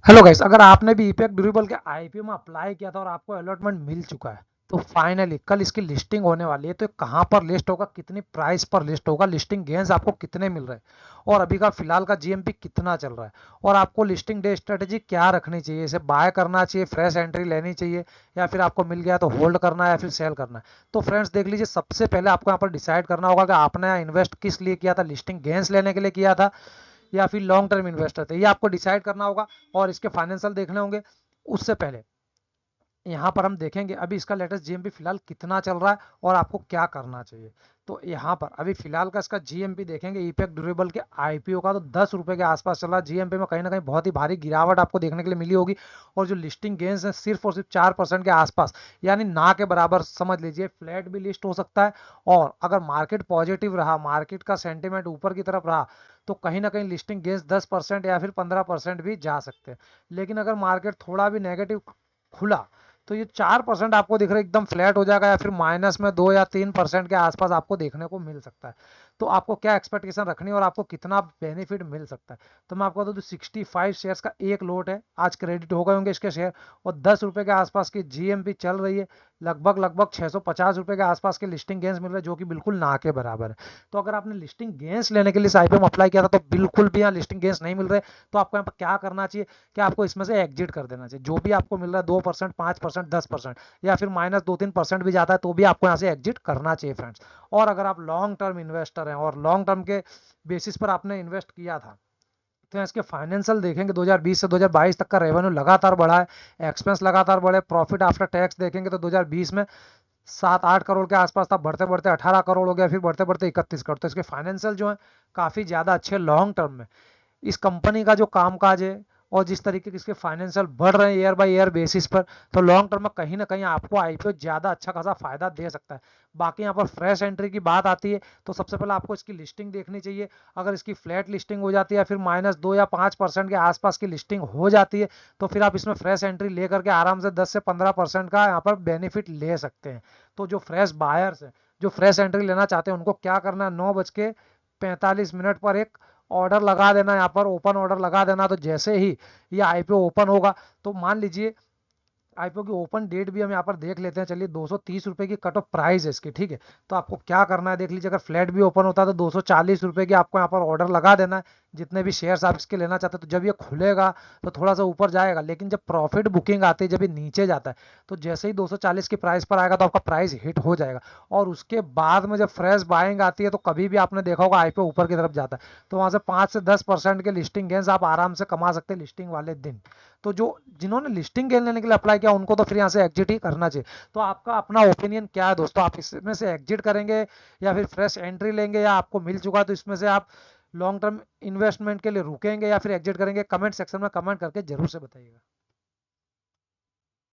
Hello guys, अगर आपने भी ईपैक ड्यूरेबल के आईपीओ में अप्लाई किया था और आपको अलॉटमेंट मिल चुका है, तो फाइनली कल इसकी लिस्टिंग होने वाली है। तो कहाँ पर लिस्ट होगा, कितनी प्राइस पर लिस्ट होगा, लिस्टिंग गेंस आपको कितने मिल रहे हैं और अभी का फिलहाल का जीएमपी कितना चल रहा है, और आपको लिस्टिंग डे स्ट्रेटेजी क्या रखनी चाहिए, इसे बाय करना चाहिए, फ्रेश एंट्री लेनी चाहिए, या फिर आपको मिल गया तो होल्ड करना है या फिर सेल करना है। तो फ्रेंड्स देख लीजिए, सबसे पहले आपको यहाँ पर डिसाइड करना होगा कि आपने इन्वेस्ट किस लिए किया था, लिस्टिंग गेंस लेने के लिए किया था या फिर लॉन्ग टर्म इन्वेस्टर थे, ये आपको डिसाइड करना होगा और इसके फाइनेंशियल देखने होंगे। उससे पहले यहाँ पर हम देखेंगे अभी इसका लेटेस्ट जीएमपी फिलहाल कितना चल रहा है और आपको क्या करना चाहिए। तो यहाँ पर अभी फिलहाल का इसका जीएमपी देखेंगे ईपैक ड्यूरेबल के आईपीओ का, तो 10 रुपए के आसपास चल रहा है। जीएमपी में कहीं ना कहीं बहुत ही भारी गिरावट आपको देखने के लिए मिली होगी, और जो लिस्टिंग गेंस है सिर्फ और सिर्फ 4% के आसपास, यानी ना के बराबर समझ लीजिए। फ्लैट भी लिस्ट हो सकता है, और अगर मार्केट पॉजिटिव रहा, मार्केट का सेंटिमेंट ऊपर की तरफ रहा, तो कहीं ना कहीं लिस्टिंग गेंस 10% या फिर 15% भी जा सकते हैं। लेकिन अगर मार्केट थोड़ा भी नेगेटिव खुला, तो ये 4% आपको दिख रहा है एकदम फ्लैट हो जाएगा, या फिर माइनस में 2 या 3% के आसपास आपको देखने को मिल सकता है। तो आपको क्या एक्सपेक्टेशन रखनी है और आपको कितना बेनिफिट मिल सकता है। तो मैं आपको बता दूं, 65 शेयर्स का एक लोट है, आज क्रेडिट हो गए होंगे इसके शेयर, और 10 रुपए के आसपास की जीएमपी चल रही है। लगभग लगभग 650 रुपए के आसपास के लिस्टिंग गेंस मिल रहे हैं, जो कि बिल्कुल ना के बराबर है। तो अगर आपने लिस्टिंग गेंस लेने के लिए आईपीओ में अप्लाई किया था, तो बिल्कुल भी यहाँ लिस्टिंग गेंस नहीं मिल रहे, तो आपको यहाँ पर क्या करना चाहिए कि आपको इसमें से एग्जिट कर देना चाहिए। जो भी आपको मिल रहा है 2%, 5%, 10%, या फिर माइनस 2-3% भी जाता है, तो भी आपको यहाँ से एग्जिट करना चाहिए फ्रेंड्स। और अगर आप लॉन्ग टर्म इन्वेस्टर हैं और लॉन्ग टर्म के बेसिस पर आपने इन्वेस्ट किया था, तो इसके फाइनेंशियल देखेंगे 2020 से 2022 तक का रेवेन्यू लगातार बढ़ा है, एक्सपेंस लगातार बढ़े, प्रॉफिट आफ्टर टैक्स देखेंगे तो 2020 में 7-8 करोड़ के आसपास था, बढ़ते बढ़ते 18 करोड़ हो गया, फिर बढ़ते बढ़ते 31 करोड़। तो इसके फाइनेंशियल जो है काफी ज्यादा अच्छे लॉन्ग टर्म में। इस कंपनी का जो कामकाज है और जिस तरीके के इसके फाइनेंशियल बढ़ रहे हैं ईयर बाय ईयर बेसिस पर, तो लॉन्ग टर्म में कहीं ना कहीं आपको आईपीओ ज्यादा अच्छा खासा फायदा दे सकता है। बाकी यहाँ पर फ्रेश एंट्री की बात आती है, तो सबसे पहले आपको इसकी लिस्टिंग देखनी चाहिए। अगर इसकी फ्लैट लिस्टिंग हो जाती है, फिर -2 या 5% के आसपास की लिस्टिंग हो जाती है, तो फिर आप इसमें फ्रेश एंट्री लेकर के आराम से 10 से 15% का यहाँ पर बेनिफिट ले सकते हैं। तो जो फ्रेश बायर्स है, जो फ्रेश एंट्री लेना चाहते हैं, उनको क्या करना है, 9:45 पर एक ऑर्डर लगा देना, यहाँ पर ओपन ऑर्डर लगा देना। तो जैसे ही ये आईपीओ ओपन होगा, तो मान लीजिए आईपीओ की ओपन डेट भी हम यहाँ पर देख लेते हैं। चलिए, 230 रुपए की कट ऑफ प्राइस है इसकी, ठीक है। तो आपको क्या करना है देख लीजिए, अगर फ्लैट भी ओपन होता है तो 240 रुपए की आपको यहाँ पर ऑर्डर लगा देना है, जितने भी शेयर्स आप इसके लेना चाहते हैं। तो जब ये खुलेगा तो थोड़ा सा ऊपर जाएगा, लेकिन जब प्रॉफिट बुकिंग आती है, जब ये नीचे जाता है, तो जैसे ही 240 की प्राइस पर आएगा, तो आपका प्राइस हिट हो जाएगा। और उसके बाद में जब फ्रेश बाइंग आती है, तो कभी भी आपने देखा होगा आईपीओ ऊपर की तरफ जाता है, तो वहां से 5 से 10% के लिस्टिंग गेंस आप आराम से कमा सकते हैं लिस्टिंग वाले दिन। तो जो जिन्होंने लिस्टिंग गेन लेने के लिए अप्लाई किया, उनको तो फिर यहाँ से एग्जिट ही करना चाहिए। तो आपका अपना ओपिनियन क्या है दोस्तों, आप इसमें से एग्जिट करेंगे या फिर फ्रेश एंट्री लेंगे, या आपको मिल चुका तो इसमें से आप लॉन्ग टर्म इन्वेस्टमेंट के लिए रुकेंगे या फिर एग्जिट करेंगे? कमेंट सेक्शन में कमेंट करके जरूर से बताइएगा।